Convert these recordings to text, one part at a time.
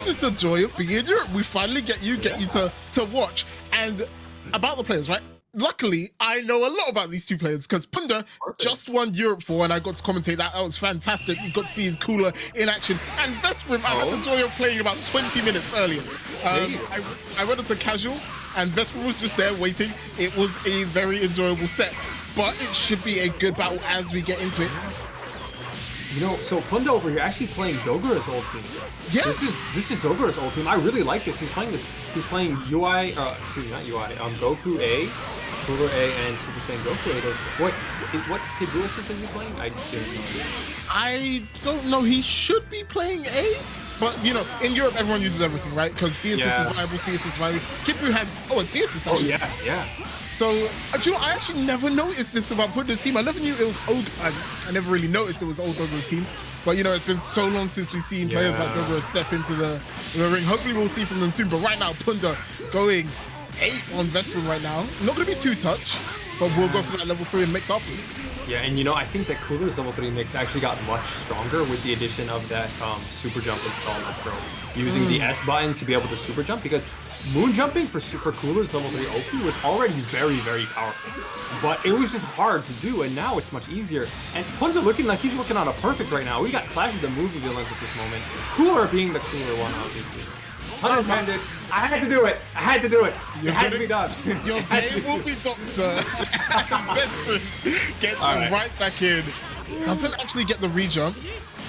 this is the joy of being in Europe. We finally get you to watch. And about the players, right? Luckily, I know a lot about these two players because Punda just won Europe 4 and I got to commentate that. That was fantastic. You got to see his cooler in action. And Vesprim, I had the joy of playing about 20 minutes earlier. I went into casual and Vesprim was just there waiting. It was a very enjoyable set, but it should be a good battle as we get into it. You know, so Punda over here actually playing Dogura's old team. Yeah. This is Dogura's old team. I really like this. He's playing UI, excuse me, not UI, Goku A, Cooler A, and Super Saiyan Goku A. What kid dual system is he playing? I didn't know. I don't know. He should be playing A. But, you know, in Europe, everyone uses everything, right? Because B assist is viable, C assist is viable. Kipu has, and C assist actually. Oh, yeah. So, you know, I actually never noticed this about Punda's team. I never knew it was old. I never really noticed it was old Dogura's team. But, you know, it's been so long since we've seen players like Dogura step into the ring. Hopefully we'll see from them soon. But right now, Punda going 8 on Vesprim right now. Not going to be too touch, but we'll go for that level 3 and mix afterwards. Yeah, and you know, I think that Cooler's level 3 mix actually got much stronger with the addition of that super jump installment, bro. Using the S button to be able to super jump, because moon jumping for Cooler's level 3 OP was already very, very powerful. But it was just hard to do, and now it's much easier. And Punda looking like he's working on a perfect right now. We got Clash of the Movie villains at this moment. Cooler being the cooler one, obviously. 100-handed. I had to do it. It had to be done. Your game will be done, sir. Gets right back in. Doesn't actually get the re-jump,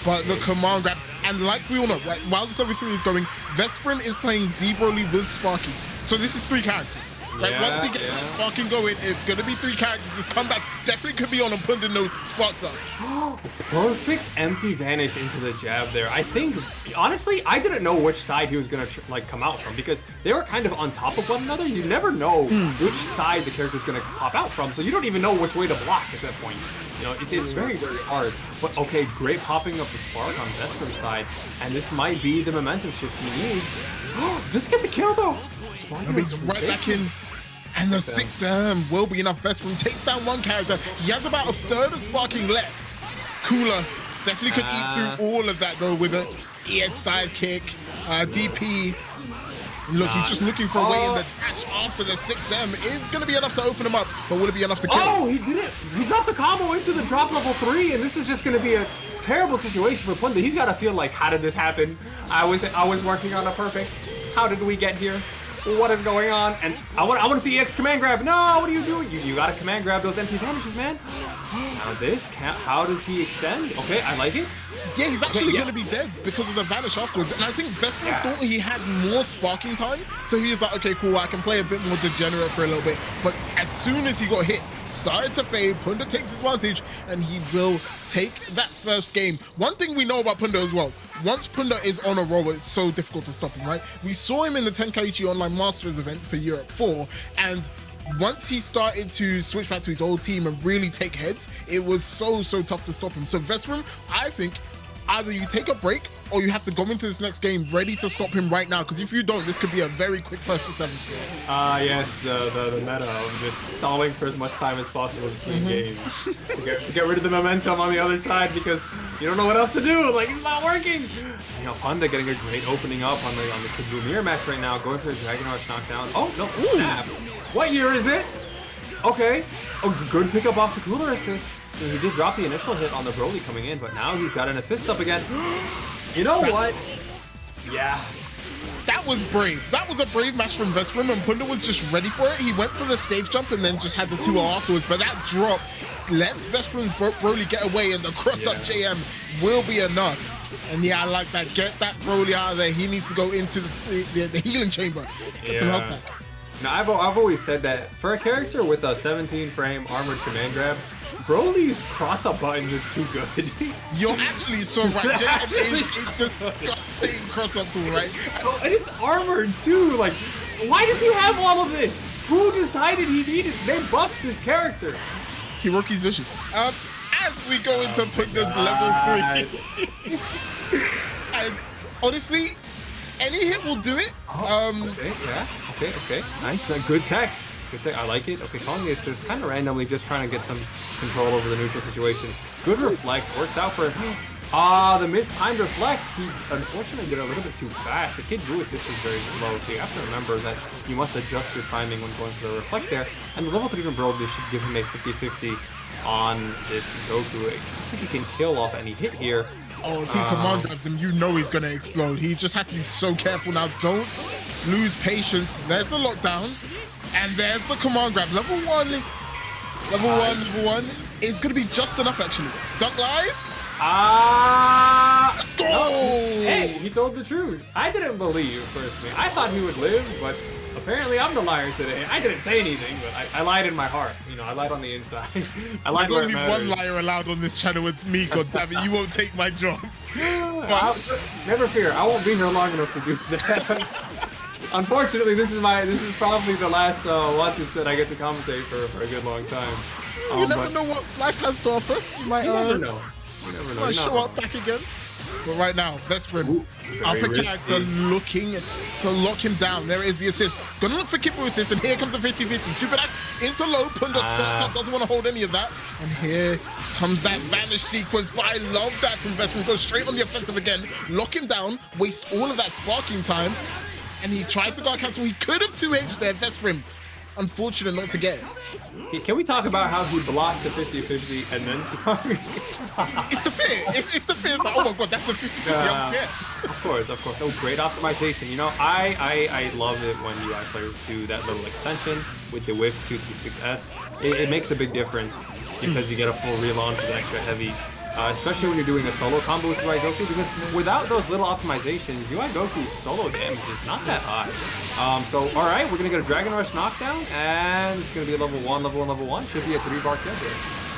but the command grab. And like we all know, right, while this OV3 is going, Vesprim is playing Z-Broly with Sparky. So this is 3 characters. Right, once he gets that sparking going, it's going to be 3 characters. This comeback definitely could be on Punda knows sparks up. Perfect empty vanish into the jab there. I think, honestly, I didn't know which side he was going to come out from because they were kind of on top of one another. You never know which side the character is going to pop out from, so you don't even know which way to block at that point. You know, it's very, very hard. But okay, great popping up the spark on Vesprim's side, and this might be the momentum shift he needs. Just get the kill though. He's right back in. And the 6M will be enough. Vesprim takes down 1 character. He has about a third of sparking left. Cooler definitely could eat through all of that though with an EX dive kick, DP. Look, he's just looking for a way in the dash after the 6M. Is going to be enough to open him up, but will it be enough to kill? Oh, he did it. He dropped the combo into the drop level 3, and this is just going to be a terrible situation for Punda. He's got to feel like, how did this happen? I was working on a perfect. How did we get here? What is going on? And I want to see EX command grab. No, what are you doing? You got to command grab those empty vanishes, man. Now this, how does he extend? Okay, I like it. Yeah, he's actually going to be dead because of the vanish afterwards. And I think Vesprim thought he had more sparking time. So he was like, okay, cool, I can play a bit more degenerate for a little bit. But as soon as he got hit, started to fade, Punda takes advantage and he will take that first game. One thing we know about Punda as well, once Punda is on a roll, it's so difficult to stop him, right? We saw him in the Tenkaichi Online Masters event for Europe 4, and once he started to switch back to his old team and really take heads, it was so tough to stop him. So Vesprim, I think either you take a break or you have to go into this next game ready to stop him right now, because if you don't, this could be a very quick 1st to 7th. Yes, the meta of just stalling for as much time as possible between games. to get rid of the momentum on the other side because you don't know what else to do. Like, it's not working. You know, Punda getting a great opening up on the Kid Mirror match right now, going for the Dragon Rush knockdown. Oh, no, snap. What year is it? Okay. Oh, good pickup off the Cooler assist. He did drop the initial hit on the Broly coming in, but now he's got an assist up again. You know what? Yeah. That was brave. That was a brave match from Vesprim, and Punda was just ready for it. He went for the safe jump and then just had the 2R afterwards, but that drop lets Vesprim's Broly get away, and the cross-up JM will be enough. And yeah, I like that. Get that Broly out of there. He needs to go into the healing chamber. Get some health back. Now, I've always said that for a character with a 17-frame armored command grab, Broly's cross-up buttons are too good. You're actually so right. JM is a disgusting cross-up tool, right? Oh, and it's armored too. Like, why does he have all of this? Who decided he needed? They buffed this character. Hiroki's vision. As we go into Punda's level 3. And honestly, any hit will do it. Okay, yeah. Okay. Nice. Good tech. Good tech. I like it. Okay, calling the assist kind of randomly, just trying to get some control over the neutral situation. Good reflect. Works out for him. The mistimed reflect, he unfortunately did a little bit too fast. The Kid Buu assist is very slow, so you have to remember that you must adjust your timing when going for the reflect there. And the level 3 Broly should give him a 50-50 on this Goku. I think he can kill off any hit here. Oh, if he command grabs him, you know he's gonna explode. He just has to be so careful now. Don't lose patience. There's the lockdown, and there's the command grab. Level one is gonna be just enough actually. Duck lies. Let's go! No. Hey, he told the truth. I didn't believe, personally. I thought he would live, but apparently I'm the liar today. I didn't say anything, but I lied in my heart. You know, I lied on the inside. I lied where it There's only one liar allowed on this channel. It's me, goddammit. You won't take my job. Never fear. I won't be here long enough to do that. Unfortunately, this is probably the last Wanted set I get to commentate for a good long time. You never know what life has to offer. You might never know. You never know. Might show up back again. But right now, Vesprim, upper character looking to lock him down. There is the assist. Gonna look for Kid Buu assist, and here comes the 50-50. Super dash into low. Punda starts up, doesn't want to hold any of that. And here comes that vanish sequence. But I love that from Vesprim. Goes straight on the offensive again. Lock him down. Waste all of that sparking time. And he tried to guard cancel. He could have 2H there, Vesprim. Unfortunate not to get it. Can we talk about how he blocked the 50-50 and then sprung? It's the fear. It's the fear. It's like, oh my god, that's a 50-50. I'm scared. Of course. Oh, great optimization. You know, I love it when UI players do that little extension with the whiff 236S. It makes a big difference because you get a full relaunch with extra heavy. Especially when you're doing a solo combo with UI Goku, because without those little optimizations, UI Goku's solo damage is not that high. So, alright, we're going to get a Dragon Rush knockdown, and it's going to be a level 1. Should be a 3-bar kill there.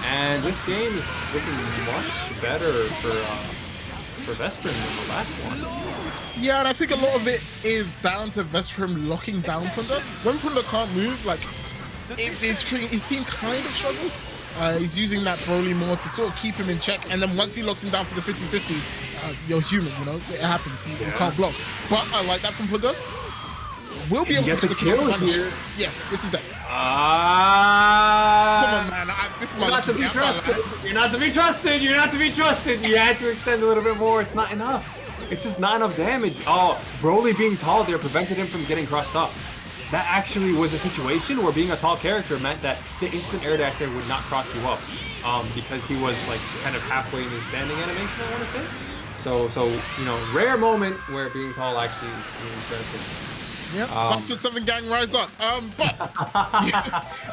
And this game is looking much better for Vesprim than the last one. Yeah, and I think a lot of it is down to Vesprim locking down Punda. When Punda can't move, like, his team kind of struggles. He's using that Broly more to sort of keep him in check, and then once he locks him down for the 50-50, you're human, you know, it happens. You can't block. But I like that from Punda. We'll be able to get the kill here. Yeah, this is that. Come on, man. This is my not to be trusted. You're not to be trusted. You're not to be trusted. You had to extend a little bit more. It's not enough. It's just not enough damage. Oh, Broly being tall there prevented him from getting crossed up. That actually was a situation where being a tall character meant that the instant air dash there would not cross you up, because he was like kind of halfway in his standing animation, I want to say. So you know, rare moment where being tall actually means benefit. Yeah, 5-7 gang rise up. But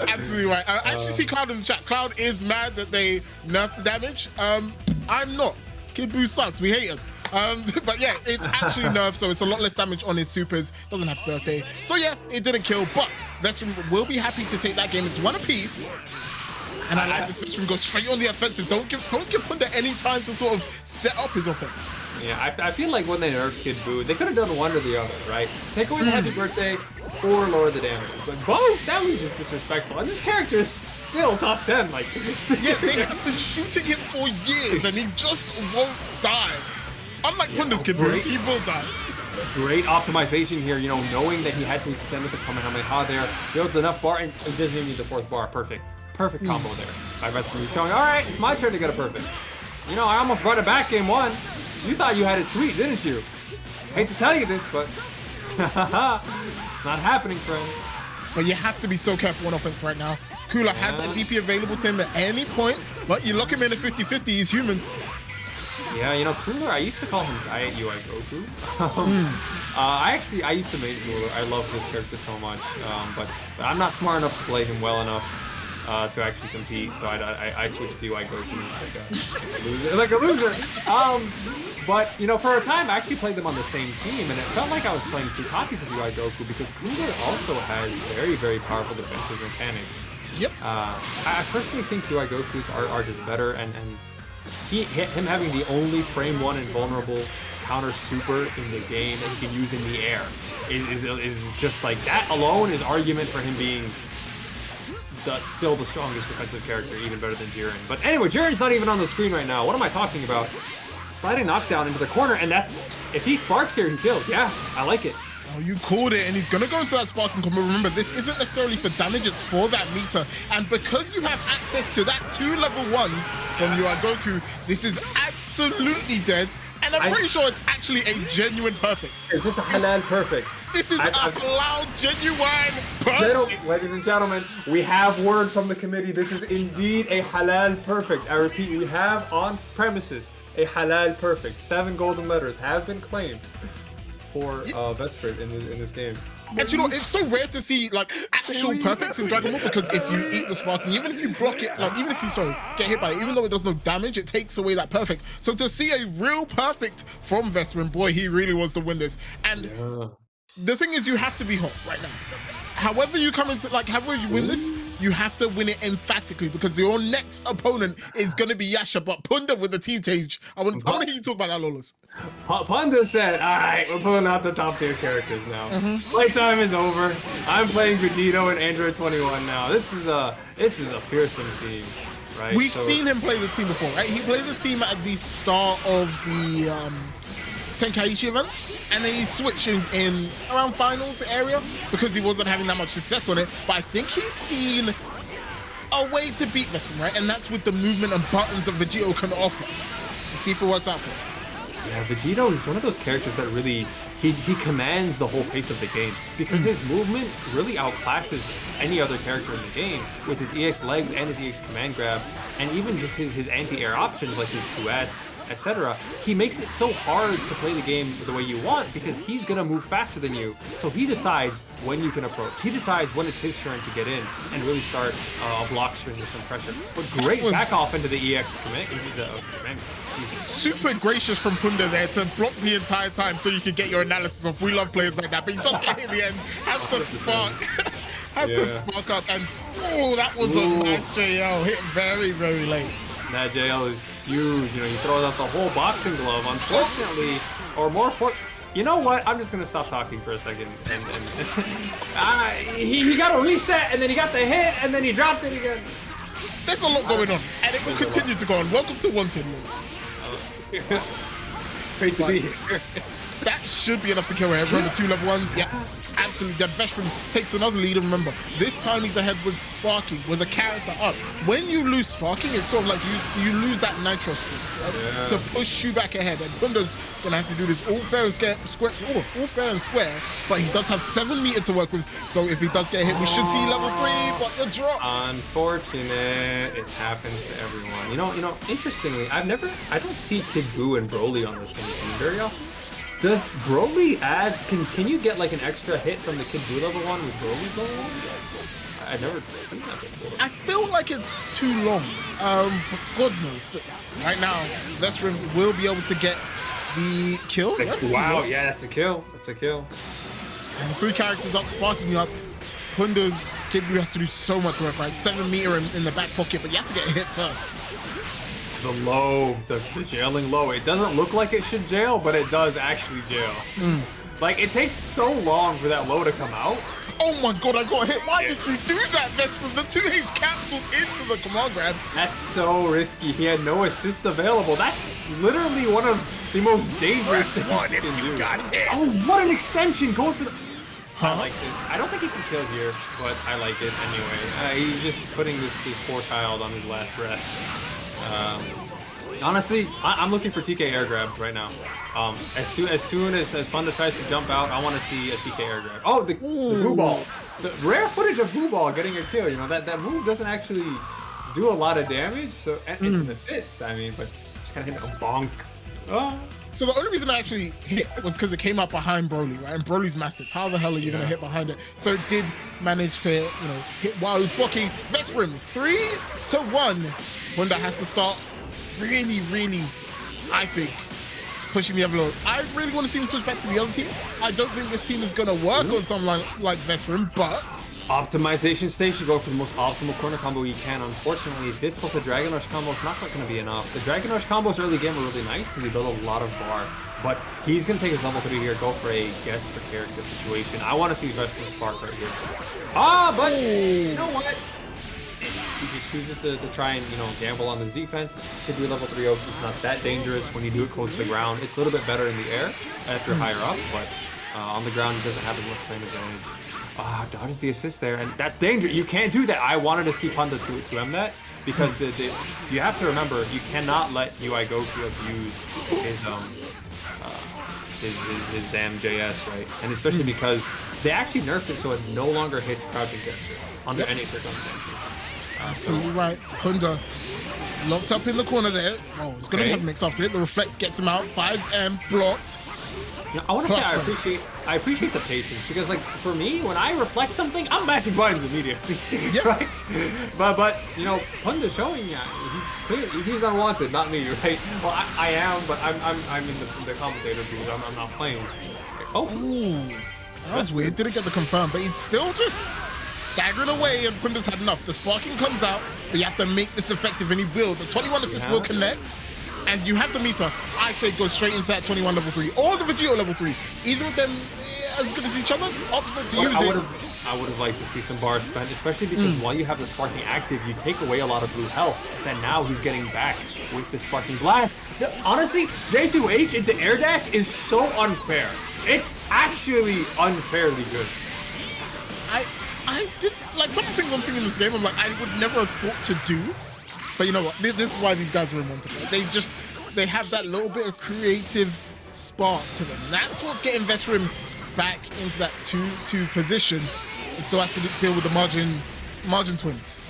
absolutely right. I actually see Cloud in the chat. Cloud is mad that they nerfed the damage. I'm not. Kid Buu sucks. We hate him. But yeah, it's actually nerfed, so it's a lot less damage on his supers. Doesn't have birthday. So yeah, it didn't kill, but Vesprim will be happy to take that game. It's one apiece. And I like this Vesprim go straight on the offensive. Don't give Punda any time to sort of set up his offense. Yeah, I feel like when they nerfed Kid Buu, they could have done one or the other, right? Take away the happy birthday or lower the damage. But both, that was just disrespectful. And this character is still top 10. Like, yeah, they have been shooting him for years, and he just won't die. Unlike Punda's Kid Buu, he will die. Great optimization here, you know, knowing that he had to extend with the Kamehameha there. Builds enough bar, and he doesn't even need the 4th bar. Perfect combo there. By Vesprim showing, alright, it's my turn to get a perfect. You know, I almost brought it back game 1. You thought you had it sweet, didn't you? Hate to tell you this, but it's not happening, friend. But you have to be so careful on offense right now. Cooler has a DP available to him at any point, but you lock him in a 50-50, he's human. Yeah, you know, Cooler, I used to call him Giant UI Goku. I used to make Cooler. I love this character so much, but I'm not smart enough to play him well enough to actually compete, so I switched to UI Goku like a loser. But, you know, for a time, I actually played them on the same team, and it felt like I was playing 2 copies of UI Goku, because Cooler also has very, very powerful defensive mechanics. Yep. I personally think UI Goku's are just better, and him having the only frame 1 invulnerable counter super in the game that he can use in the air is just like, that alone is argument for him being still the strongest defensive character, even better than Jiren. But anyway, Jiren's not even on the screen right now. What am I talking about? Sliding knockdown into the corner, and that's, if he sparks here, he kills. Yeah, I like it. Oh, you called it, and he's gonna go into that sparking combo. Remember, this isn't necessarily for damage, it's for that meter. And because you have access to that 2 level 1s from your Goku, this is absolutely dead. And I'm pretty sure it's actually a genuine perfect. Is this a halal perfect? This is a halal genuine perfect. Ladies and gentlemen, we have word from the committee. This is indeed a halal perfect. I repeat, we have on premises a halal perfect. 7 golden letters have been claimed for Vesprim in this game. And you know, it's so rare to see like actual perfects in Dragon Ball, because if you eat the sparking, even if you block it, like even if you get hit by it, even though it does no damage, it takes away that perfect. So to see a real perfect from Vesprim, boy, he really wants to win this. And the thing is, you have to be hot right now. However you come into, like, however you win this, you have to win it emphatically, because your next opponent is going to be Yasha, but Punda with the team change. I want to hear you talk about that, Lawless. Punda said, all right, we're pulling out the top tier characters now. Playtime is over. I'm playing Vegito and Android 21 now. This is a fearsome team, right? We've seen him play this team before, right? He played this team at the start of the Tenkaichi event, and then he switched in around finals area because he wasn't having that much success on it. But I think he's seen a way to beat Vesprim, right? And that's with the movement and buttons that Vegito can offer. Let's see if it works out for him. Yeah, Vegito is one of those characters that really, he commands the whole pace of the game, because his movement really outclasses any other character in the game with his EX legs and his EX command grab, and even just his anti-air options like his 2S, etc. He makes it so hard to play the game the way you want, because he's gonna move faster than you. So he decides when you can approach. He decides when it's his turn to get in and really start a block string with some pressure. But great back off into the EX command. Super gracious from Punda there to block the entire time so you can get your analysis of. We love players like that, but he does get hit in the end. Has the spark. Has the spark up, and that was a nice JL. Hit very, very late. That JL is huge. You know, he throws out the whole boxing glove. Unfortunately, or more important, you know what? I'm just gonna stop talking for a second. And he got a reset, and then he got the hit, and then he dropped it again. There's a lot going on, and it will continue to go on. Welcome to Wanted, Lewis. Great to be here. That should be enough to kill him. Remember, 2 level 1s? Yeah, absolutely. The Vesprim takes another lead. And remember, this time he's ahead with sparking, with a character up. When you lose sparking, it's sort of like you lose that nitro boost, right? To push you back ahead. And Punda's gonna have to do this all fair and square, all fair and square. But he does have 7 meter to work with. So if he does get hit, we should see level 3. But the drop. Unfortunate. It happens to everyone. You know. Interestingly, I don't see Kid Buu and Broly on the same team very often. Does Broly add, can you get like an extra hit from the Kid Buu level 1 with Broly level 1? I've never seen that before. I feel like it's too long. But God knows. But right now, Vesprim will be able to get the kill. Wow, yeah, that's a kill. That's a kill. And 3 characters up, sparking up. Punda's Kid Buu has to do so much work, right? 7 meter in the back pocket, but you have to get hit first. The low, the jailing low. It doesn't look like it should jail, but it does actually jail. Like, it takes so long for that low to come out. Oh my god, I got hit. Why did you do that, Vesprim? The 2H canceled into the command grab. That's so risky. He had no assists available. That's literally one of the most dangerous things you can do. Oh, what an extension! Going for the... I like this. I don't think he's gonna kill here, but I like it anyway. He's just putting this poor child on his last breath. Honestly, I'm looking for TK air grab right now. As soon as Punda tries to jump out, I want to see a TK air grab. Oh, the Buu ball. The rare footage of Buu ball getting a kill. You know, that move doesn't actually do a lot of damage, so it's an assist. I mean, but just kind of hit a bonk. Oh. So the only reason I actually hit was because it came up behind Broly, right? And Broly's massive. How the hell are you going to hit behind it? So it did manage to, hit while it was blocking. Vesprim, 3-1. Punda has to start really, I think, pushing the envelope. I really want to see him switch back to the other team. I don't think this team is going to work on someone like Vesprim, but... Optimization stage, you go for the most optimal corner combo you can. Unfortunately, this plus a Dragon Rush combo is not quite going to be enough. The Dragon Rush combos early game are really nice because you build a lot of bar. But he's going to take his level 3 here, go for a guess for character situation. I want to see Vesprim spark right here. But you know what? He just chooses to try and, gamble on his defense. Could be level 3 Oak. It's not that dangerous when you do it close to the ground. It's a little bit better in the air if you're higher up, but On the ground, he doesn't have as much frame advantage. Dodges the assist there, and that's dangerous. You can't do that. I wanted to see Punda to M that, because you have to remember, you cannot let UI Goku abuse his damn JS, right? And especially because they actually nerfed it so it no longer hits crouching characters under any circumstances. Absolutely right. Punda locked up in the corner there. Oh, it's going to have mix after it. The reflect gets him out. 5M blocked. You know, I want to say I appreciate the patience, because like for me, when I reflect something, I'm mashing buttons immediately. Right? But you know, Punda's showing he's unwanted, not me, right? Well, I am, but I'm in the commentator booth. I'm not playing. Ooh, that was weird. Didn't get the confirm, but he's still just staggering away, and Punda's had enough. The sparking comes out, but you have to make this effective, and he will. The 21 assist will connect. And you have the meter. I say go straight into that 21 level 3 or the Vegito level 3. Either of them as good as each other. Opposite to use it. I would have liked to see some bars spent, especially because while you have the sparking active, you take away a lot of blue health. That now he's getting back with the sparking blast. Honestly, J2H into air dash is so unfair. It's actually unfairly good. I did like some of the things I'm seeing in this game. I'm like, I would never have thought to do. But you know what? This is why these guys are immortal. They have that little bit of creative spark to them. That's what's getting Vesprim back into that 2-2 position. He still has to deal with the margin twins.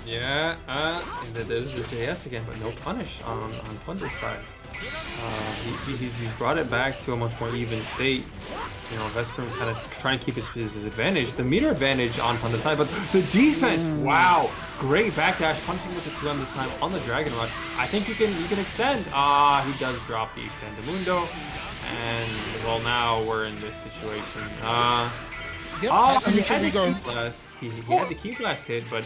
Yeah, and there's the JS again, but no punish on Punda's side. He's brought it back to a much more even state. You know, Vesprim kind of trying to keep his advantage, the meter advantage on Punda's side, but the defense, wow, great backdash, punching with the 2M this time on the Dragon Rush. I think you can extend. He does drop the Extendamundo, and well, now we're in this situation. He had the key blast hit, but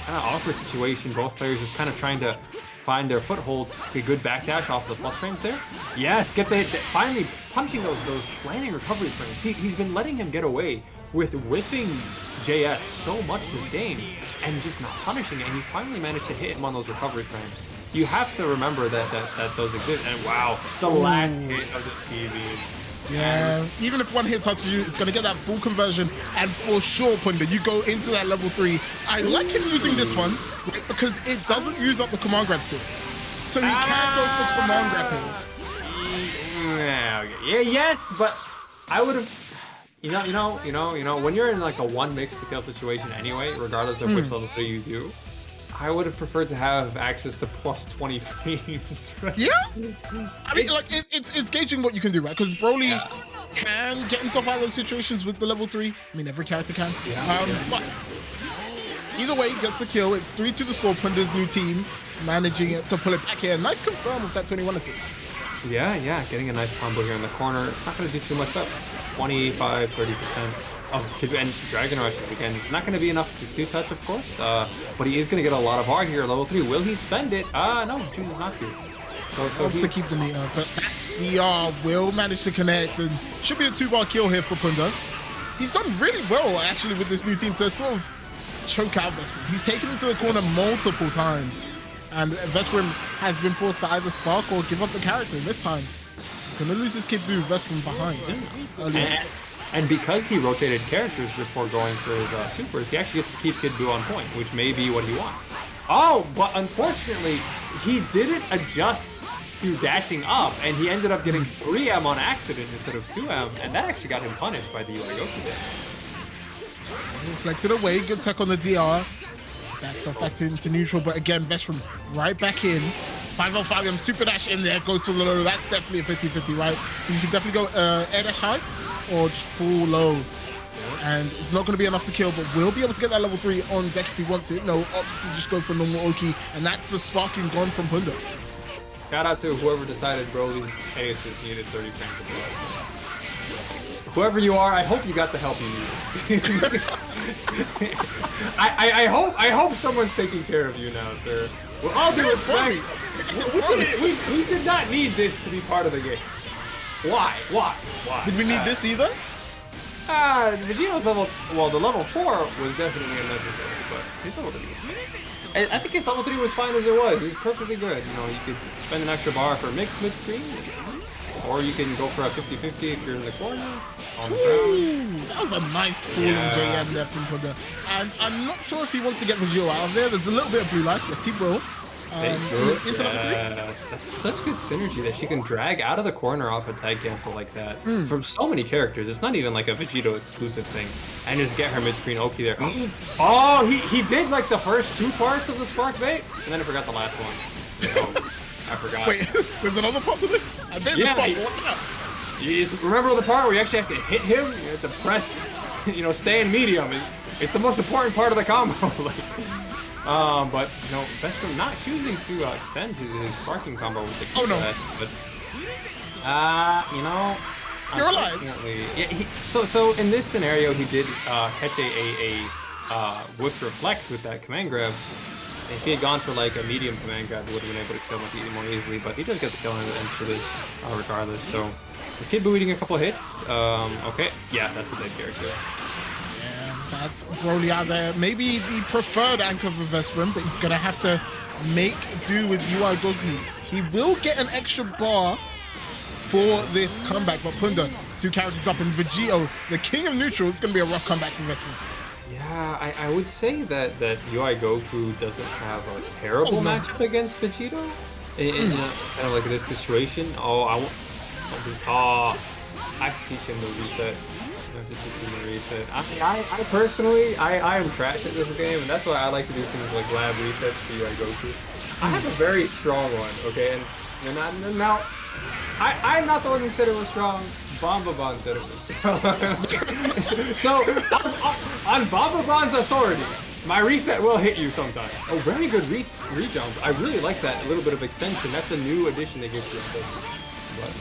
kind of awkward situation. Both players just kind of trying to find their foothold. A good backdash off the plus frames there. Yes, finally punching those landing recovery frames. He's been letting him get away with whiffing JS so much this game and just not punishing it, and he finally managed to hit him on those recovery frames. You have to remember that those exist, and wow, the last hit of the CV. Yeah, even if one hit touches you, it's going to get that full conversion, and for sure, Punda, you go into that level 3. I like him using this one, right, because it doesn't use up the command grab sticks. So he can go for command grabbing. Yeah, yes, but I would have, you know, when you're in like a one mix to kill situation anyway, regardless of which level 3 you do, I would have preferred to have access to plus 20 frames, right? Yeah? I mean, like, it's gauging what you can do, right? Because Broly can get himself out of those situations with the level 3. I mean, every character can. But either way, gets the kill. It's 3-2 the score. Punda's new team managing it to pull it back here. Nice confirm with that 21 assist. Yeah, getting a nice combo here in the corner. It's not going to do too much, but 25, 30%. And Dragon Rushes again. It's not going to be enough to touch, of course, but he is going to get a lot of R here. Level 3. Will he spend it? No, he chooses not to. So he to keep the meter, but that DR will manage to connect, and should be a 2-bar kill here for Punda. He's done really well actually with this new team to sort of choke out Vesprim. He's taken him to the corner multiple times, and Vesprim has been forced to either spark or give up the character. This time, he's going to lose his Kid Buu. Vesprim behind. And because he rotated characters before going for his supers, he actually gets to keep Kid Buu on point, which may be what he wants. Oh, but unfortunately, he didn't adjust to dashing up, and he ended up getting 3M on accident instead of 2M, and that actually got him punished by the UI Goku there. Reflected away, good tech on the DR. Backs off back into neutral, but again, Vesprim right back in. 505M super dash in there, goes for the low. That's definitely a 50-50, right? You can definitely go air dash high or just full low. And it's not going to be enough to kill, but we'll be able to get that level 3 on deck if he wants it. No, ops to just go for normal Oki, and that's the sparking gone from Punda. Shout out to whoever decided Broly's aces needed 30 frames of blood. Whoever you are, I hope you got the help you needed. I hope someone's taking care of you now, sir. With all due respect, we did not need this to be part of the game. Why? Did we need this either? Vegito's level, well, the level 4 was definitely unnecessary, but his level 3 was fine. I think his level 3 was fine as it was. It was perfectly good. You know, you could spend an extra bar for mid-screen. or you can go for a 50-50 if you're in the corner. On the Ooh, that was a nice falling Yeah. JM there from Punda. And I'm not sure if he wants to get Vegio out of there. There's a little bit of blue life. Yes, he will. Into level 3. Yes, that's such good synergy that she can drag out of the corner off a tag cancel like that from so many characters. It's not even like a Vegito exclusive thing, and just get her mid-screen Oki there. Oh, he did like the first 2 parts of the spark bait, and then I forgot the last one. I forgot. Wait, there's another part to this? I bet Yeah, this he- part. You just remember the part where you actually have to hit him? You have to press, stay in medium. It's the most important part of the combo. But Vesprim not choosing to extend his sparking combo with the Oh, no. but You're alive. unfortunately- Yeah, so in this scenario he did catch a whiff reflect with that command grab. If he had gone for like a medium command grab, he would have been able to kill him more easily. But he does get the kill eventually, regardless. So the Kid Buu eating a couple hits. Okay, yeah, that's a dead character. Yeah, that's Broly out there. Maybe the preferred anchor for Vesprim, but he's going to have to make do with UI Goku. He will get an extra bar for this comeback, but Punda, 2 characters up, and Vegito, the king of neutral, it's going to be a rough comeback for Vesprim. Yeah, I would say that UI Goku doesn't have a terrible matchup against Vegito in kind of like this situation. I have to teach him the reset. I have to teach him the reset. I personally, I am trash at this game, and that's why I like to do things like lab resets for UI Goku. I have a very strong one, okay? And now, I'm not the one who said it was strong. Bomba said it was strong. So, on Bomba authority, my reset will hit you sometime. Oh, very good rejump. I really like that little bit of extension. That's a new addition they give to it. But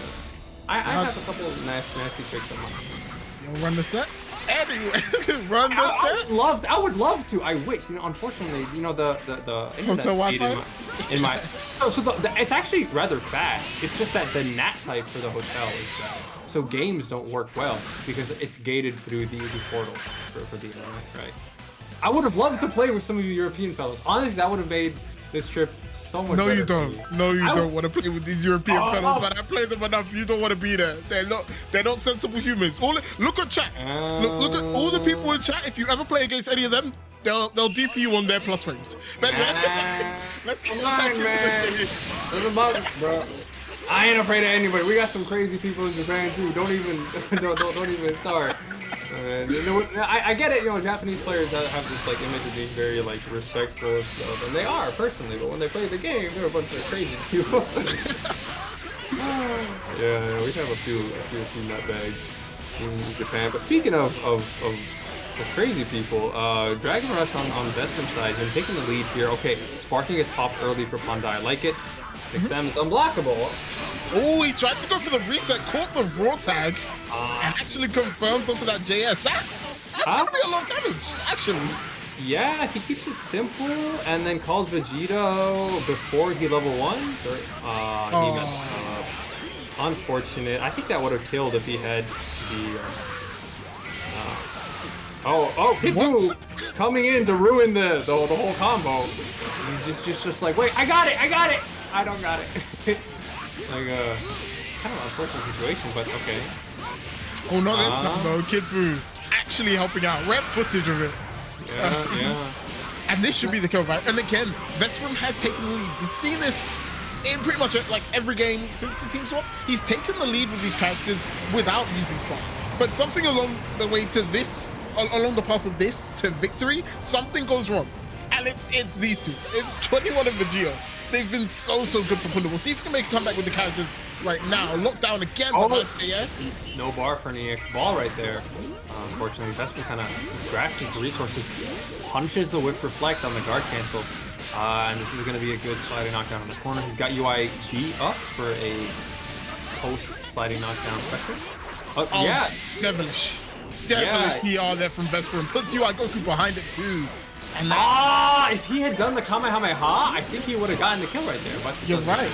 I have a couple of nasty tricks on my sleeve. You'll run the set? Anyway, run the set? I would love to. I wish. Unfortunately, the internet Hotel speed Wi-Fi? in my so it's actually rather fast. It's just that the NAT type for the hotel is bad. So games don't work well because it's gated through the portal for the internet, right? I would have loved to play with some of you European fellows. Honestly, that would have made this trip so much better. No, you don't. No, you don't want to play with these European fellas, Oh. but I play them enough. You don't want to be there. They're not sensible humans. Look at chat. Look at all the people in chat. If you ever play against any of them, they'll DP you on their plus frames. But let's get back into the game. There's a bug, bro. I ain't afraid of anybody. We got some crazy people in Japan too. Don't even start. I get it. Japanese players have this like image of being very like respectful and stuff, and they are personally. But when they play the game, they're a bunch of crazy people. Yeah, we have a few nutbags in Japan. But speaking of crazy people, Dragon Rush on Vesprim's side, him taking the lead here. Okay, sparking gets popped early for Punda. I like it. 6M is unblockable. Oh, he tried to go for the reset, caught the raw tag, and actually confirms off of that JS. That's gonna be a lot of damage, actually. Yeah, he keeps it simple and then calls Vegito before he level 1s. He messed up. Unfortunate. I think that would have killed if he had the. Kid Buu coming in to ruin the whole combo. He's just like, wait, I got it. I don't got it. Like kind of unfortunate situation, but okay. Oh no, this time though, Kid Buu actually helping out. Red footage of it. Yeah. And this should be the kill, right? And again, Vesprim has taken the lead. We've seen this in pretty much like every game since the team swap. He's taken the lead with these characters without using Spark. But something along the way to this, along the path of this to victory, something goes wrong. And it's these two. It's 21 and Vegito. They've been so good for Punda. We'll see if we can make a comeback with the characters right now. Lockdown again, but nice AS. No bar for an EX ball right there. Unfortunately, Vesprim kind of grasping for resources. Punishes the whip reflect on the guard cancel. And this is going to be a good sliding knockdown in the corner. He's got UID up for a post sliding knockdown pressure. Yeah. Devilish DR there from Vesprim. Puts UI Goku behind it too. And if he had done the Kamehameha, I think he would have gotten the kill right there. But you're right.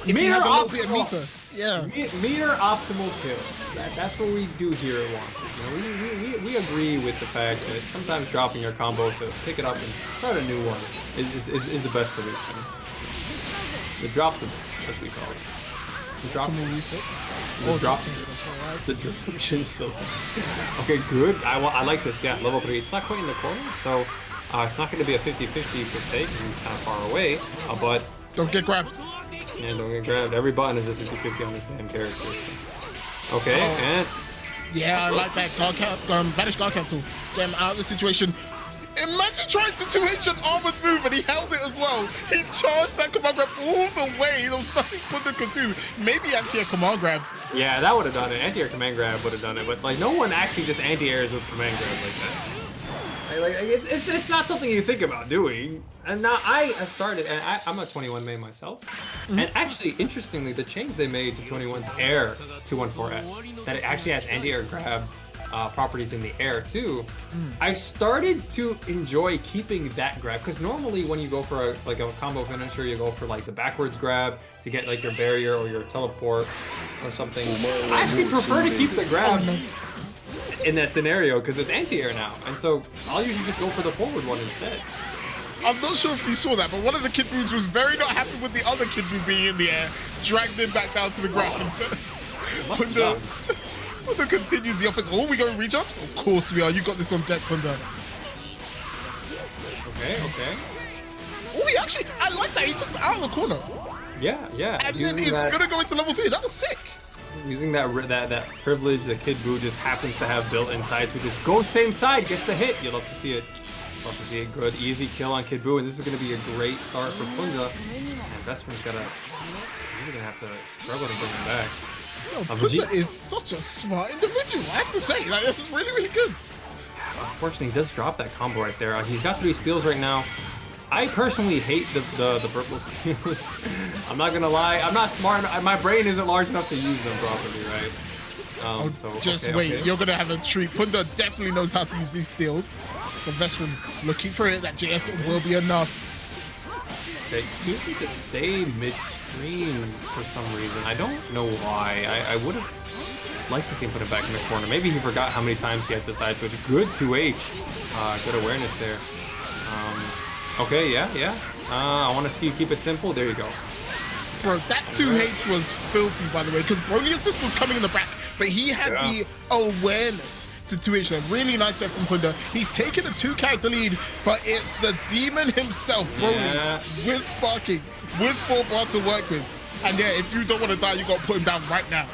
If he has a little bit of meter. Yeah. Meter optimal kill. That's what we do here at One. We agree with the fact that sometimes dropping your combo to pick it up and start a new one is the best solution. The drop them, as we call it. The drop them. Resets. The drop. The disruption so. Okay, good. I like this. Yeah, level 3. It's not quite in the corner, so it's not going to be a 50-50 per se. He's kind of far away, but don't get grabbed. Yeah, don't get grabbed. Every button is a 50-50 on this damn character. Okay, and yeah, I like that. Vanish Guard Cancel. Get him out of the situation. Imagine trying to 2H an armored move and he held it as well. He charged that command grab all the way. There was nothing Punda could do. Maybe anti-air command grab. Yeah, that would have done it. Anti-air command grab would have done it, but like no one actually just anti-airs with command grab like that. Like it's not something you think about doing. And now I have started, and I'm a 21 main myself. And actually, interestingly, the change they made to 21's Air 214S, that it actually has anti-air grab properties in the air too. I started to enjoy keeping that grab, because normally when you go for a combo finisher, you go for like the backwards grab to get like your barrier or your teleport or something. I actually prefer to keep the grab in that scenario because it's anti-air now, and so I'll usually just go for the forward one instead. I'm not sure if you saw that, but one of the Kid Boos was very not happy with the other Kid Boo being in the air, dragged him back down to the ground. Punda continues the offense. Oh, we going rejumps? Of course we are. You got this on deck, Punda. Okay. Oh, he actually, I like that. He took him out of the corner. Yeah. And then he's gonna go into level 3. That was sick. Using that privilege that Kid Boo just happens to have built in sides, which is go same side, gets the hit. You'll love to see it. Love to see a good, easy kill on Kid Boo, and this is going to be a great start for Punda. And Vesprim's gonna have to struggle to bring him back. Yo, Punda is such a smart individual, I have to say. Like, it was really, really good. Unfortunately, he does drop that combo right there. He's got 3 steals right now. I personally hate the purple steals. I'm not gonna lie, I'm not smart. My brain isn't large enough to use them properly, right? Wait, you're gonna have a treat. Punda definitely knows how to use these steals. The Vesprim looking for it. That JS will be enough. They choosing to stay mid-screen for some reason. I don't know why. I would have liked to see him put it back in the corner. Maybe he forgot how many times he had to side switch. Good 2H. Good awareness there. Okay, yeah. I want to see you keep it simple. There you go. Bro, that 2H was filthy, by the way, because Broly assist was coming in the back, but he had the awareness to 2H them. Really nice set from Punda. He's taken a 2-character lead, but it's the demon himself, Broly, with Sparking, with 4 bar to work with. And yeah, if you don't want to die, you got to put him down right now.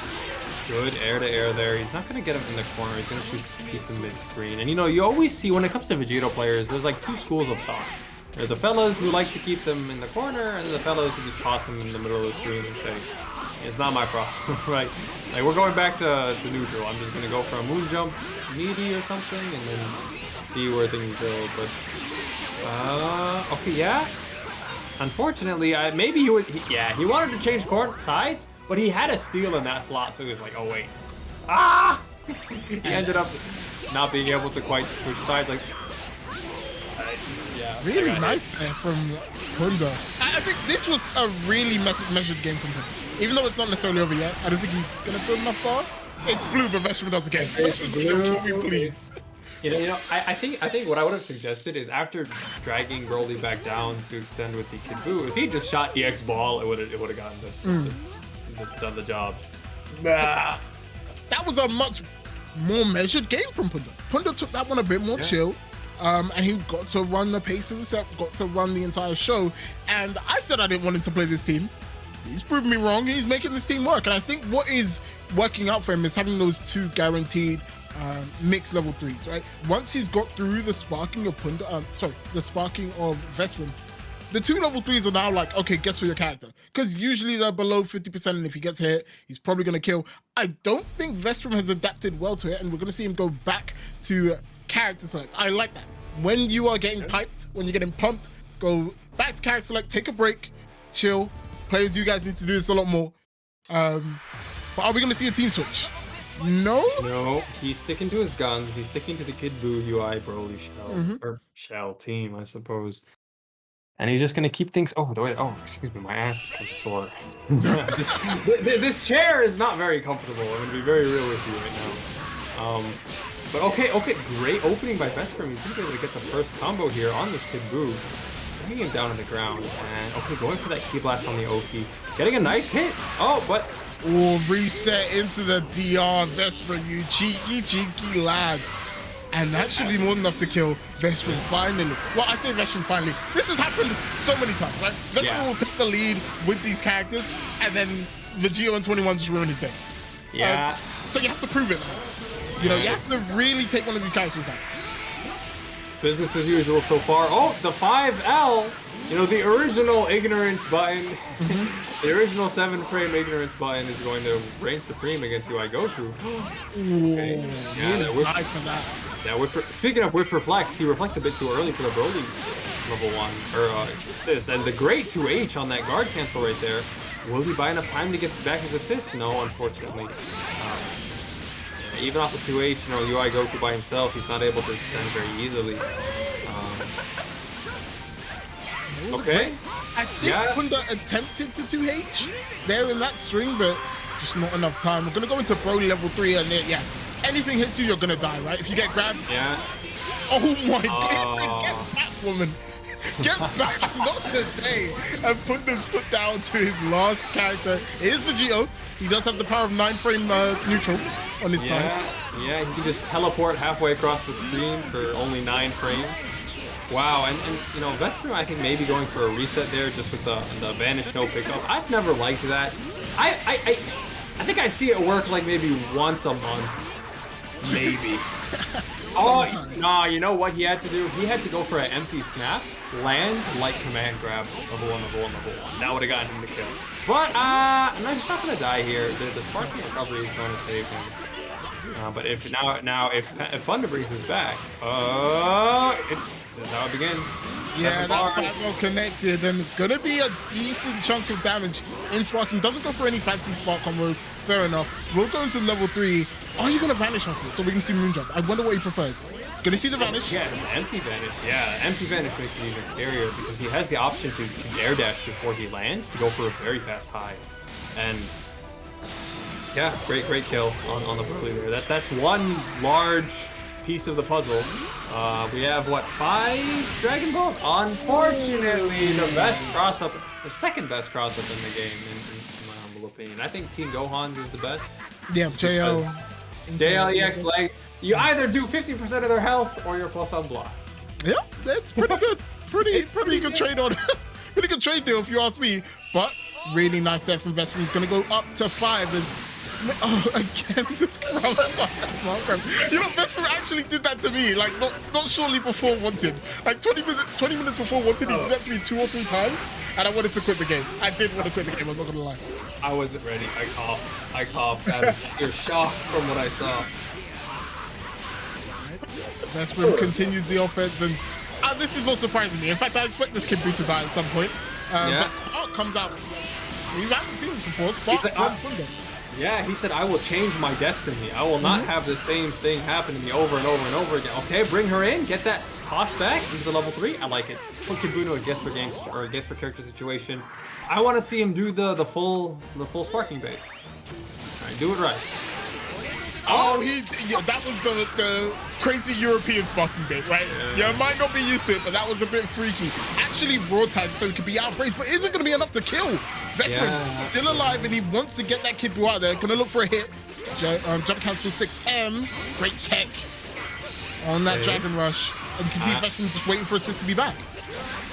Good air-to-air there. He's not going to get him in the corner. He's going to keep him mid-screen. And you know, you always see when it comes to Vegito players, there's like 2 schools of thought. There's the fellas who like to keep them in the corner, and the fellas who just toss them in the middle of the screen and say, it's not my problem, right? Like, we're going back to neutral. I'm just going to go for a moon jump needy or something, and then see where things go. But, okay, yeah. Unfortunately, maybe he wanted to change sides, but he had a steal in that slot, so he was like, oh, wait. He ended up not being able to quite switch sides, like... Really nice there from Punda. I think this was a really measured game from him. Even though it's not necessarily over yet, I don't think he's gonna build enough bar. It's blue, but Vesprim does again. Kill me, please. You know, I think what I would have suggested is after dragging Broly back down to extend with the Kid Boo, if he just shot EX ball, it would have gotten done the job. That was a much more measured game from Punda. Punda took that one a bit more chill. And he got to run the pace of the set, got to run the entire show. And I said I didn't want him to play this team. He's proven me wrong. He's making this team work. And I think what is working out for him is having those 2 guaranteed mixed level 3s, right? Once he's got through the sparking of Punda, the sparking of Vesprim, the 2 level 3s are now like, okay, guess for your character. Because usually they're below 50%, and if he gets hit, he's probably going to kill. I don't think Vesprim has adapted well to it, and we're going to see him go back to character select. I like that. When you are getting piped, when you're getting pumped, go back to character select, take a break, chill. Players, you guys need to do this a lot more. But are we going to see a team switch? No, he's sticking to his guns. He's sticking to the Kid Boo UI Broly shell or shell team, I suppose. And he's just going to keep things. Excuse me, my ass is kind of sore. This chair is not very comfortable. I'm going to be very real with you right now. But okay, great opening by Vesprim. He's going to be able to get the first combo here on this Kid Boo. Bringing him down on the ground. And okay, going for that Key Blast on the OP. Getting a nice hit. Oh, but Or reset into the DR Vesprim, you cheeky lad. And that should be more than enough to kill Vesprim finally. Well, I say Vesprim finally. This has happened so many times, right? Vesprim will take the lead with these characters, and then Vegito and 21 just ruin his day. Yeah. So you have to prove it. You know, you have to really take one of these characters out. Business as usual so far. Oh, the 5L. You know, the original ignorance button, the original 7-frame ignorance button is going to reign supreme against UI Goku. Okay. Yeah, for that. Yeah, speaking of whiff reflects, he reflects a bit too early for the Broly level 1, or assist. And the great 2H on that guard cancel right there. Will he buy enough time to get back his assist? No, unfortunately. Even off the 2H, you know, UI Goku by himself, he's not able to extend very easily. Okay. I think Punda attempted to 2H there in that string, but just not enough time. We're gonna go into Broly level 3, and yeah, anything hits you, you're gonna die, right? If you get grabbed. Yeah. Oh my goodness! Get back, woman! Get back! Not today! And Punda's put down to his last character. It is Vegito. He does have the power of 9-frame neutral on his side. Yeah, he can just teleport halfway across the screen for only 9 frames. Wow, and you know, Vesprim, I think maybe going for a reset there just with the vanish no pickup. I've never liked that. I think I see it work like maybe once a month. Maybe. Oh, nah, you know what he had to do? He had to go for an empty snap, land, light command grab, level 1, level 1, level 1. That would have gotten him the kill. But, no, he's not going to die here. The sparking recovery is going to save him. But if if Punda brings us back, that's how it begins. Yeah, that 5-0 connected, and it's gonna be a decent chunk of damage in sparking. Doesn't go for any fancy spark combos. Fair enough. We'll go into level 3. Are you gonna vanish off it so we can see Moonjump? I wonder what he prefers. Gonna see the vanish? Yeah, it's empty vanish. Yeah, empty vanish makes it even scarier because he has the option to air dash before he lands to go for a very fast high, and. Yeah, great kill on the Broly there. That's one large piece of the puzzle. We have, what, 5 Dragon Balls? Unfortunately, the best cross-up, the second best cross-up in the game, in my humble opinion. I think Team Gohan's is the best. Yeah, JL. JLEX, like, you either do 50% of their health or you're plus on block. Yeah, that's pretty good. Pretty good trade on pretty good trade deal if you ask me. But really nice set from Vesprim. He's gonna go up to 5 and again, this ground stuff. You know, Vesprim actually did that to me, like not shortly before Wanted. Like 20 minutes before Wanted, he did that to me 2 or 3 times, and I wanted to quit the game. I did want to quit the game, I'm not gonna lie. I wasn't ready. I coughed out of pure shock from what I saw. Vesprim continues the offense, and this is not surprising me. In fact, I expect this Kid Buu to die at some point. But Spark comes out. We haven't seen this before. Spark from Punda. Yeah, he said, I will change my destiny. I will not have the same thing happen to me over and over and over again. Okay, bring her in. Get that toss back into the level 3. I like it. Put Kid Buu to a guess for games or a guess for character situation. I want to see him do the full sparking bait. All right, do it right. Oh, that was the crazy European sparking bait, right? Yeah, it might not be used to it, but that was a bit freaky. Actually, raw tag, so he could be outraged, but isn't going to be enough to kill. Vesprim still alive, and he wants to get that Kid Buu out there. Going to look for a hit. Jump cancel 6M. Great tech on that Dragon Rush. And you can see Vesprim just waiting for assist to be back.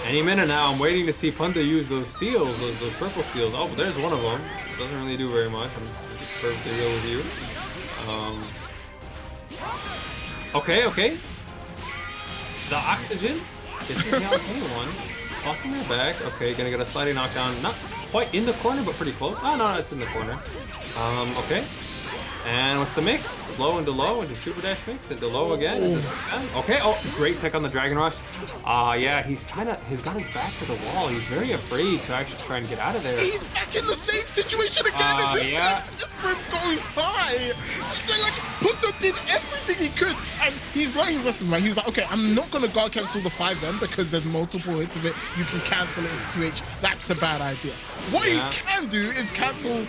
Any minute now, I'm waiting to see Punda use those steals, those purple steals. Oh, but there's one of them. Doesn't really do very much. I'm just perfectly real with you. Okay. The oxygen gets his Yalakuni one. Tossing their back. Okay, gonna get a sliding knockdown. Not quite in the corner, but pretty close. Oh, no, it's in the corner. Okay. And what's the mix? Slow into low, into super dash mix, into low again, into 6M. Okay, oh, great tech on the Dragon Rush. Yeah, he's got his back to the wall. He's very afraid to actually try and get out of there. He's back in the same situation again, and this time Vesprim goes high. Like, Punda did everything he could, and he's like his lesson, right? He was like, okay, I'm not gonna guard cancel the 5M because there's multiple hits of it. You can cancel it into 2H. That's a bad idea. What he can do is cancel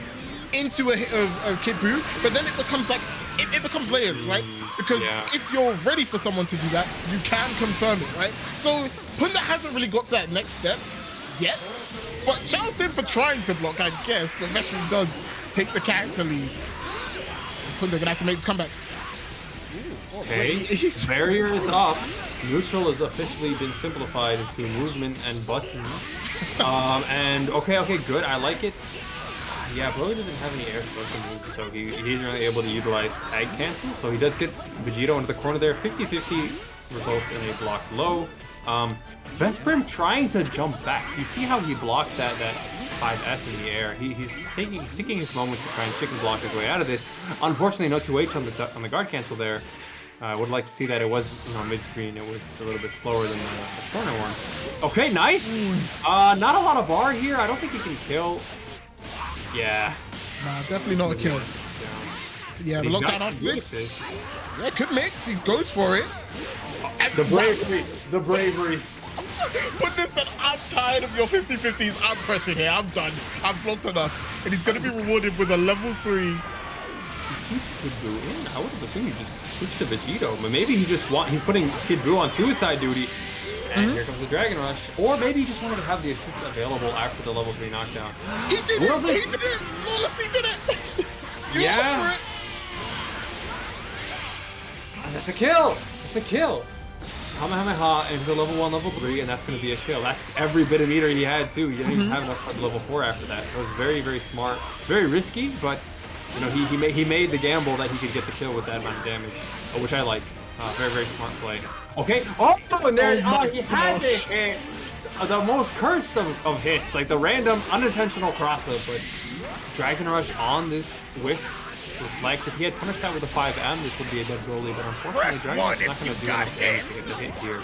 into a hit of Kid Buu, but then it becomes like, it becomes layers, right? Because if you're ready for someone to do that, you can confirm it, right? So Punda hasn't really got to that next step. yet. But shouts to him for trying to block, I guess. But Vesprim does take the character lead. Punda gonna have to make this comeback. Okay, barrier is up. Neutral has officially been simplified into movement and buttons. And okay, good. I like it. Yeah, Broly doesn't have any air special moves, so he's really able to utilize tag cancel. So he does get Vegito into the corner there. 50-50 results in a block low. Vesprim trying to jump back. You see how he blocked that 5S in the air. He's taking his moments to try and chicken block his way out of this. Unfortunately, no 2H on the guard cancel there. I would like to see that it was mid-screen. It was a little bit slower than the corner ones. Okay, nice. Not a lot of bar here. I don't think he can kill. Yeah. Nah, definitely not a kill. Yeah, but lockdown after this. Yeah, could mix. He goes for it. The bravery. The bravery. But listen, I'm tired of your 50-50s. I'm pressing here. I'm done. I've blocked enough. And he's going to be rewarded with a level 3. He keeps Kid Buu in. I would have assumed he just switched to Vegito. But maybe he's putting Kid Buu on suicide duty. And here comes the Dragon Rush. Or maybe he just wanted to have the assist available after the level 3 knockdown. He did it! He did it! Lawless, he did it! Yeah! That's a kill! That's a kill! Kamehameha into the level 1, level 3, and that's going to be a kill. That's every bit of meter he had, too. He didn't even have enough for the level 4 after that. It was very, very smart. Very risky, but he made the gamble that he could get the kill with that amount of damage, which I like. Very, very smart play. Okay. Oh, and there, he had to hit the most cursed of hits, like the random unintentional crossover. But Dragon Rush on this whiff reflect. If he had punished that with a 5M, this would be a dead Broly. But unfortunately, Dragon Rush is not going to do enough damage to get the hit here.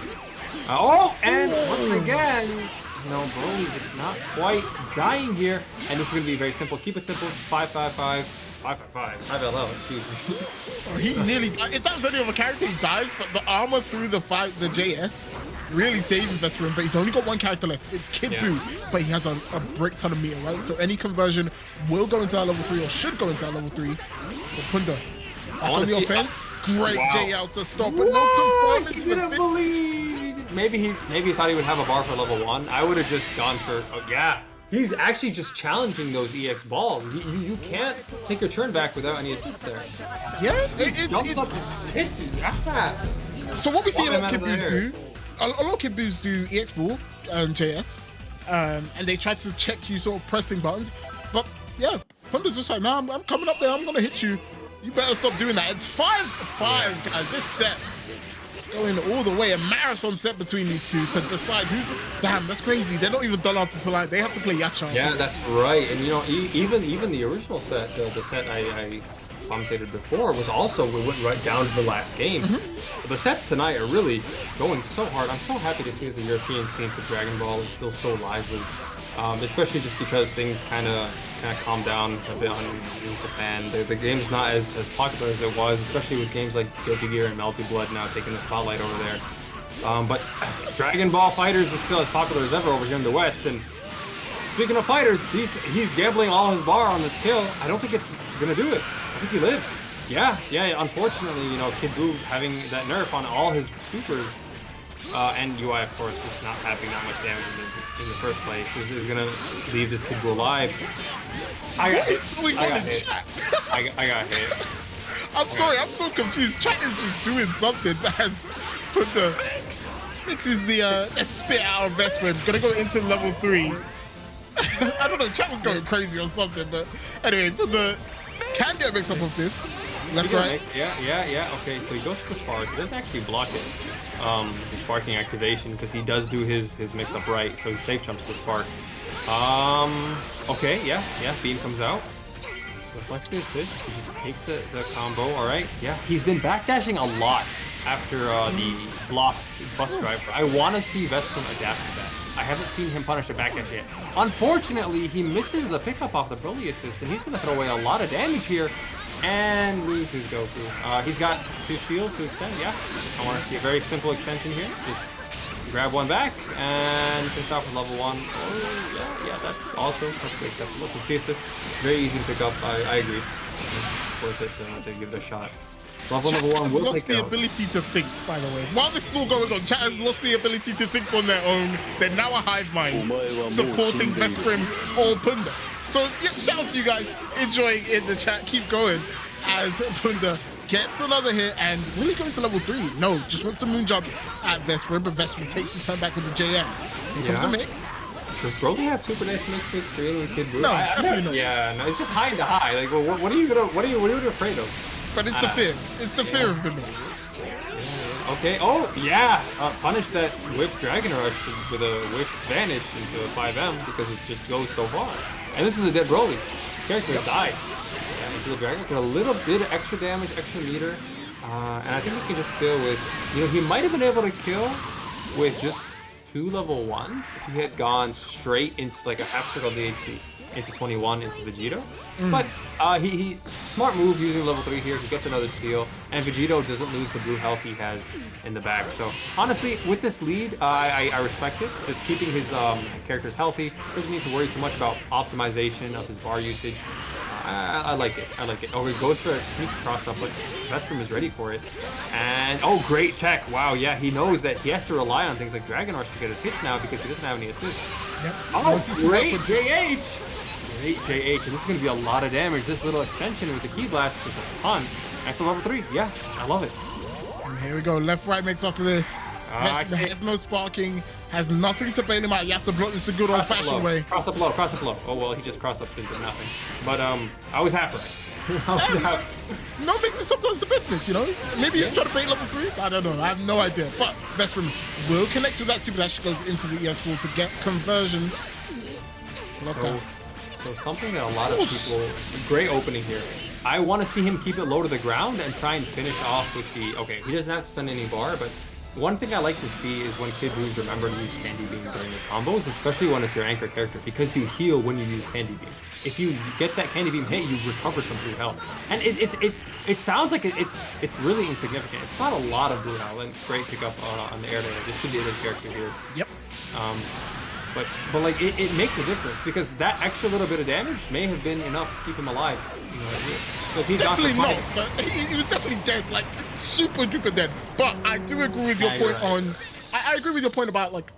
And once again, Broly just not quite dying here. And this is going to be very simple. Keep it simple. 5-5-5. 5LL, excuse me. He nearly died. If that was any other character, he dies, but the armor through the JS really saving Vesprim, but he's only got one character left. It's Kid Buu, but he has a brick ton of meter, right? So any conversion will go into that level 3, or should go into that level 3. But Punda, back on the offense, great J out to stop, but no performance. He didn't believe. Maybe he thought he would have a bar for level 1. I would have just gone for, He's actually just challenging those EX balls. You can't take your turn back without any assist there. Yeah, it's so what we see a lot of Kid Buus do, a lot of Kid Buus do EX ball JS, and they try to check you sort of pressing buttons. But yeah, Punda's just like, nah, I'm coming up there. I'm gonna hit you. You better stop doing that. It's 5-5, guys. This set going all the way, a marathon set between these two to decide who's. Damn, that's crazy. They're not even done after tonight. They have to play Yaksha. Yeah, that's right. And even the original set, the set I commentated before, was also, we went right down to the last game. The sets tonight are really going so hard. I'm so happy to see that the European scene for Dragon Ball is still so lively. Especially just because things kind of calmed down a bit in Japan. The game's not as popular as it was, especially with games like Guilty Gear and Melty Blood now taking the spotlight over there. But Dragon Ball Fighters is still as popular as ever over here in the West. And speaking of fighters, he's gambling all his bar on this kill. I don't think it's gonna do it. I think he lives. Yeah. Unfortunately, Kid Buu having that nerf on all his supers. And UI, of course, just not having that much damage in the first place is going to leave this Kid Buu alive. What is going on in chat? I got hit. I'm sorry, I'm so confused. Chat is just doing something that has put the... Mixes the spit out of Vesprim. It's going to go into level 3. I don't know, chat was going crazy or something, but anyway, can get a mix up of this. Left, right? Yeah. Okay, so he goes for the spark. He does actually block it. The sparking activation, because he does do his mix up right, so he safe jumps the spark. Okay, yeah, beam comes out. Reflects the assist, he just takes the combo, alright. Yeah, he's been backdashing a lot after the blocked bus driver. I want to see Vesprim adapt to that. I haven't seen him punish a backdash yet. Unfortunately, he misses the pickup off the Broly assist, and he's going to throw away a lot of damage here. And lose his Goku. He's got 2 shields to extend, yeah. I want to see a very simple extension here. Just grab one back and finish off with level 1. Oh, yeah, that's also perfectly acceptable. It's a C assist. Very easy to pick up. I agree. It's worth it to give it a shot. Level Chat number 1 has will lost take the out. ability to think, by the way. While this is all going on, Chat has lost the ability to think on their own. They're now a hive mind, supporting Vesprim or Punda. So, yeah, shout out to you guys enjoying in the chat. Keep going as Punda gets another hit and really going to level 3. No, just wants the moon jump at Vesprim, but Vesprim takes his turn back with the JM. Here comes a mix. Does Broly have super nice mix with screen with Kid Buu? No, definitely not. Yeah, no, it's just high to high. Like, well, what are you afraid of? But it's the fear. It's the fear of the mix. Okay. Oh, yeah. Punish that whiff Dragon Rush with a whiff vanish into a 5M because it just goes so far. And this is a dead Broly. This character has died. Yeah, into the Dragon with a little bit of extra damage, extra meter. And I think he can just kill with, he might have been able to kill with just 2 level 1s if he had gone straight into like a half circle DHC into 21 into Vegito. But he smart move using level 3 here to get another steal, and Vegito doesn't lose the blue health he has in the back. So honestly, with this lead, I respect it. Just keeping his characters healthy, doesn't need to worry too much about optimization of his bar usage. I like it. I like it. Oh, he goes for a sneak cross up, but Vesprim is ready for it. And oh, great tech! Wow, yeah, he knows that he has to rely on things like Dragon Rush to get his hits now because he doesn't have any assists. Yep. Oh, great JH! Great JH, and this is going to be a lot of damage. This little extension with the Key Blast is a ton. That's a level 3. Yeah, I love it. And here we go. Left-right mix after this. Has no sparking, has nothing to bail him out. You have to block this a good old-fashioned way. Cross up low, cross up low. Oh, well, he just crossed up into nothing. But I was half right. No mix is sometimes the best mix, Maybe he's trying to bait level 3. I don't know. I have no idea. But Vesprim will connect with that super dash, goes into the EX pool to get conversion. So something that a lot of people, great opening here. I want to see him keep it low to the ground and try and finish off with the, okay, he doesn't have to spend any bar, but one thing I like to see is when Kid Buu's remember to use Candy Beam during your combos, especially when it's your anchor character, because you heal when you use Candy Beam. If you get that Candy Beam hit, you recover some blue health. And it sounds like it's really insignificant. It's not a lot of blue health, and great pickup on the air there. This should be a good character here. Yep. But like it makes a difference because that extra little bit of damage may have been enough to keep him alive. You know what I mean? So if he's definitely not. But he was definitely dead, like super duper dead. But I do agree with your point on. I agree with your point about like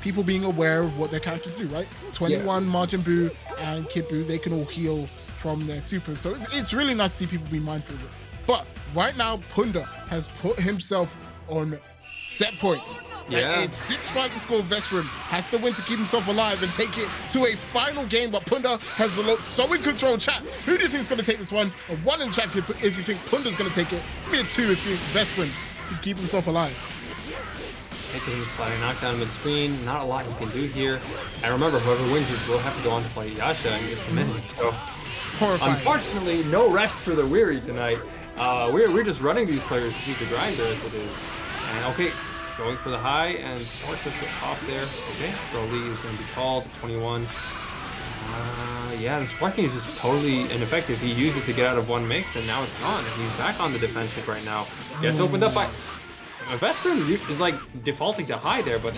people being aware of what their characters do, right? 21 Majin Buu and Kid Buu, they can all heal from their supers. So it's really nice to see people be mindful of it. But right now, Punda has put himself on set point. Yeah. It's 6-5 to score. Vesprim has to win to keep himself alive and take it to a final game. But Punda has looked so in control. Chat, who do you think is going to take this one? A 1 in chat if you think Punda's going to take it. Give me a 2 if you think Vesprim can keep himself alive. Taking the sliding knockdown mid-screen. Not a lot you can do here. And remember, whoever wins this will have to go on to play Yasha in just a minute. So, horrifying. Unfortunately, no rest for the weary tonight. We're just running these players through the grinder as it is. And okay. Going for the high, and Spark just get off there. Okay, Broly is going to be called, 21. Yeah, the Sparking is just totally ineffective. He used it to get out of one mix, and now it's gone. And he's back on the defensive right now. Gets opened up by... Vesprim is like defaulting to high there, but...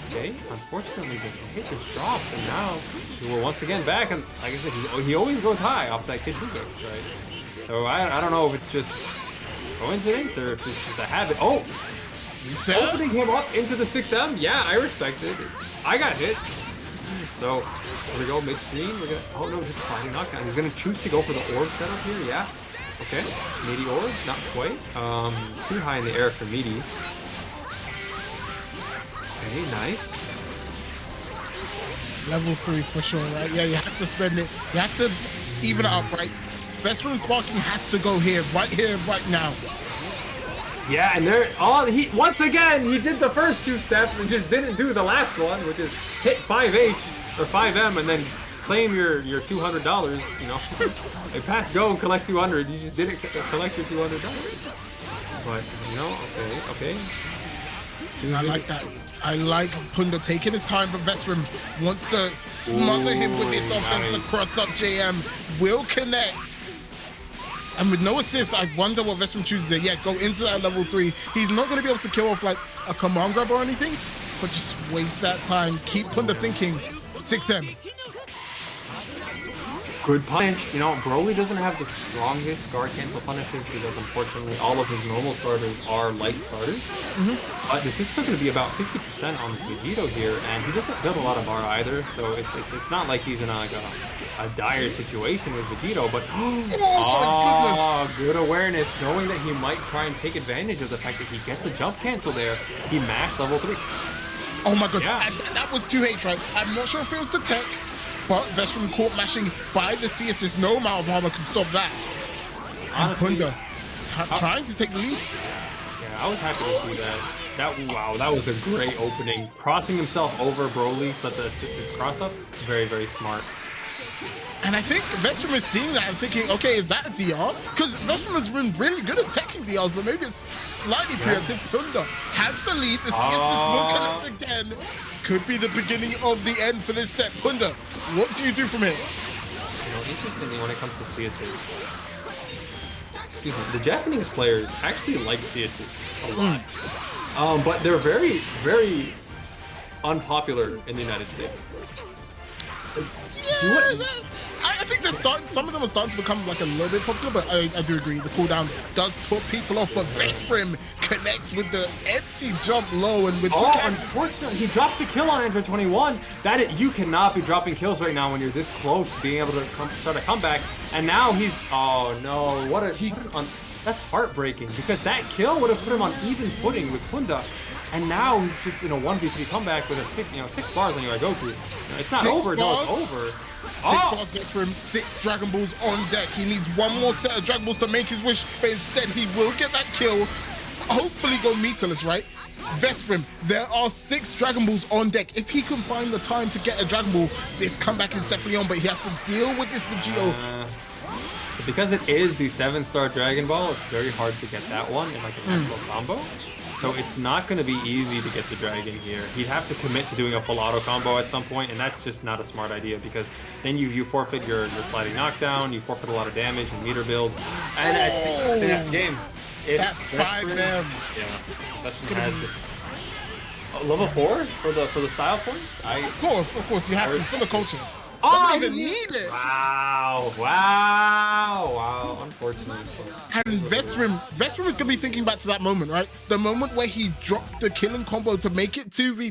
Okay, unfortunately the hit just drops, and now we're once again back, and like I said, he always goes high off that Kid Buu, right? So I don't know if it's just coincidence or if it's just a habit. Oh! Opening him up into the 6M? Yeah, I respect it. I got hit. So, here we go, mid-screen. We're gonna, oh no, just sliding knockdown. He's gonna choose to go for the orb setup here, yeah. Okay, meaty orb, not quite. Too high in the air for meaty. Okay, nice. Level 3 for sure, right? Yeah, you have to spend it. You have to even it up, right? Vesprim Sparking has to go here, right now. Yeah, and once again, he did the first 2 steps and just didn't do the last one, which is hit 5H or 5M and then claim your $200, pass go and collect 200. You just didn't collect your $200. But, okay. I like that. I like Punda taking his time, but Vesprim wants to smother him with this offense across up JM. Will connect. And with no assist, I wonder what Vesprim chooses there. Yeah, go into that level 3. He's not going to be able to kill off like a command grab or anything, but just waste that time. Keep Punda thinking. 6M. Good punish. You know, Broly doesn't have the strongest guard cancel punishes because unfortunately all of his normal starters are light starters. But this is still going to be about 50% on Vegito here, and he doesn't build a lot of bar either, so it's not like he's in like a dire situation with Vegito, but oh my goodness. Good awareness, knowing that he might try and take advantage of the fact that he gets a jump cancel there. He mashed level 3. Oh my god, Yeah. that was 2H, right? I'm not sure if it was the tech, but Vesprim caught mashing by the C assist. No amount of armor can stop that. Honestly, and Punda trying to take the lead. Yeah, I was happy to see that. Wow, that was a great opening. Crossing himself over Broly so that the assistants cross up. Very, very smart. And I think Vesprim is seeing that and thinking, okay, is that a DR? Because Vesprim has been really good at teching DRs, but maybe it's slightly preemptive. Punda has the lead. The C assist will connect again. Could be the beginning of the end for this set. Punda, what do you do from here? You know, interestingly, when it comes to C assists, excuse me, the Japanese players actually like C assists a lot. But they're very, very unpopular in the United States. Yeah, I think they're starting. Some of them are starting to become like a little bit popular, but I do agree the cooldown does put people off. But Vesprim connects with the empty jump low and with unfortunately, he drops the kill on Android 21. You cannot be dropping kills right now when you're this close to being able to start a comeback. And now he's that's heartbreaking because that kill would have put him on even footing with Punda. And now he's just in a 1v3 comeback with a 6 bars on your Goku. It's not over, no, it's over. 6 bars gets for him, 6 Dragon Balls on deck. He needs one more set of Dragon Balls to make his wish, but instead he will get that kill. Hopefully go meterless, right? Vesprim, there are 6 Dragon Balls on deck. If he can find the time to get a Dragon Ball, this comeback is definitely on, but he has to deal with this Vegito. So because it is the 7-star Dragon Ball, it's very hard to get that one in like an actual combo. So it's not going to be easy to get the dragon here. He'd have to commit to doing a full auto combo at some point, and that's just not a smart idea because then you forfeit your sliding knockdown, you forfeit a lot of damage and meter build, and I think that's the game. That 5M. Yeah, Vesprim has this level 4 for the style points. Of course, you have to for the culture. Doesn't even need it. Wow. Unfortunately. And Vesprim is going to be thinking back to that moment, right? The moment where he dropped the killing combo to make it 2v2.